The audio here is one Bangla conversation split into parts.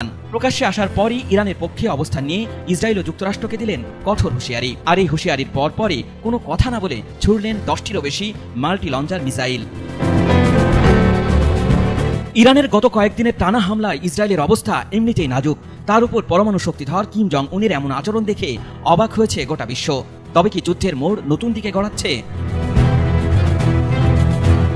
প্রকাশ্যে আসার পরই ইরানের পক্ষে অবস্থান নিয়ে ইসরায়েল ও যুক্তরাষ্ট্রকে দিলেন কঠোর হুঁশিয়ারি। আর এই হুঁশিয়ারির পরপরই কোনো কথা না বলে ছুড়লেন 10টিরও বেশি মাল্টি লঞ্চার মিসাইল। ইরানের গত কয়েকদিনের টানা হামলায় ইসরায়েলের অবস্থা এমনিতেই নাজুক। তার উপর পরমাণু শক্তিধর কিম জং উনের এমন আচরণ দেখে অবাক হয়েছে গোটা বিশ্ব। তবে কি যুদ্ধের মোড় নতুন দিকে গড়াচ্ছে?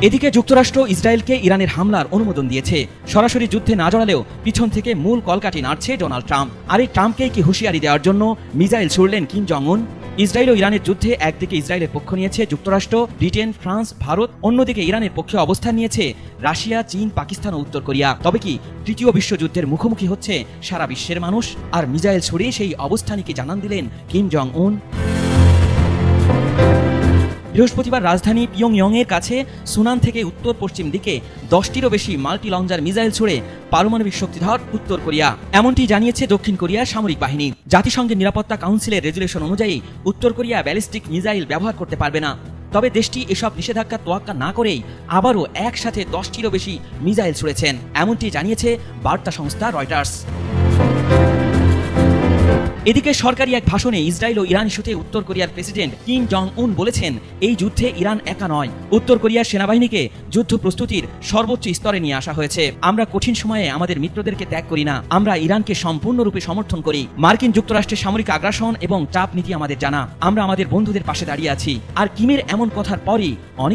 এদিকে যুক্তরাষ্ট্র ইসরায়েলকে ইরানের হামলার অনুমোদন দিয়েছে। সরাসরি যুদ্ধে না জড়ালেও পিছন থেকে মূল কলকাঠি নাড়ছে ডোনাল্ড ট্রাম্প। আর এই ট্রাম্পকেই কি হুঁশিয়ারি দেওয়ার জন্য মিসাইল ছুড়লেন কিম জং উন? ইসরায়েল ও ইরানের যুদ্ধে একদিকে ইসরায়েলের পক্ষ নিয়েছে যুক্তরাষ্ট্র, ব্রিটেন, ফ্রান্স, ভারত, অন্যদিকে ইরানের পক্ষে অবস্থান নিয়েছে রাশিয়া, চীন, পাকিস্তান ও উত্তর কোরিয়া। তবে কি তৃতীয় বিশ্বযুদ্ধের মুখোমুখি হচ্ছে সারা বিশ্বের মানুষ? আর মিসাইল ছুড়ে সেই অবস্থানই কি জানান দিলেন কিম জং উন? বৃহস্পতিবার রাজধানী পিয়ংইয়ং এর কাছে সুনান থেকে উত্তর পশ্চিম দিকে 10টিরও বেশি মাল্টি লঞ্চার মিসাইল ছুড়ে পারমাণবিক শক্তিধর উত্তর কোরিয়া। এমনটি জানিয়েছে দক্ষিণ কোরিয়ার সামরিক বাহিনী। জাতিসংঘের নিরাপত্তা কাউন্সিলের রেজুলেশন অনুযায়ী উত্তর কোরিয়া ব্যালিস্টিক মিসাইল ব্যবহার করতে পারবে না। তবে দেশটি এসব নিষেধাজ্ঞা তোয়াক্কা না করেই আবারও একসাথে 10টিরও বেশি মিসাইল ছুড়েছেন, এমনটি জানিয়েছে বার্তা সংস্থা রয়টার্স। এদিকে সরকারি এক ভাষণে ইসরায়েল ও ইরান ইস্যুতে উত্তর কোরিয়ার প্রেসিডেন্ট কিম জং উন বলেছেন, এই যুদ্ধে ইরান একা নয়। উত্তর কোরিয়ার সেনাবাহিনীকে যুদ্ধ প্রস্তুতির সর্বোচ্চ স্তরে নিয়ে আসা হয়েছে। আমরা কঠিন সময়ে আমাদের মিত্রদেরকে ত্যাগ করি না, আমরা ইরানকে সম্পূর্ণরূপে সমর্থন করি। মার্কিন যুক্তরাষ্ট্রের সামরিক আগ্রাসন এবং চাপ নীতি আমাদের জানা। আমরা আমাদের বন্ধুদের পাশে দাঁড়িয়ে আছি। আর কিমের এমন কথার পরই অনেক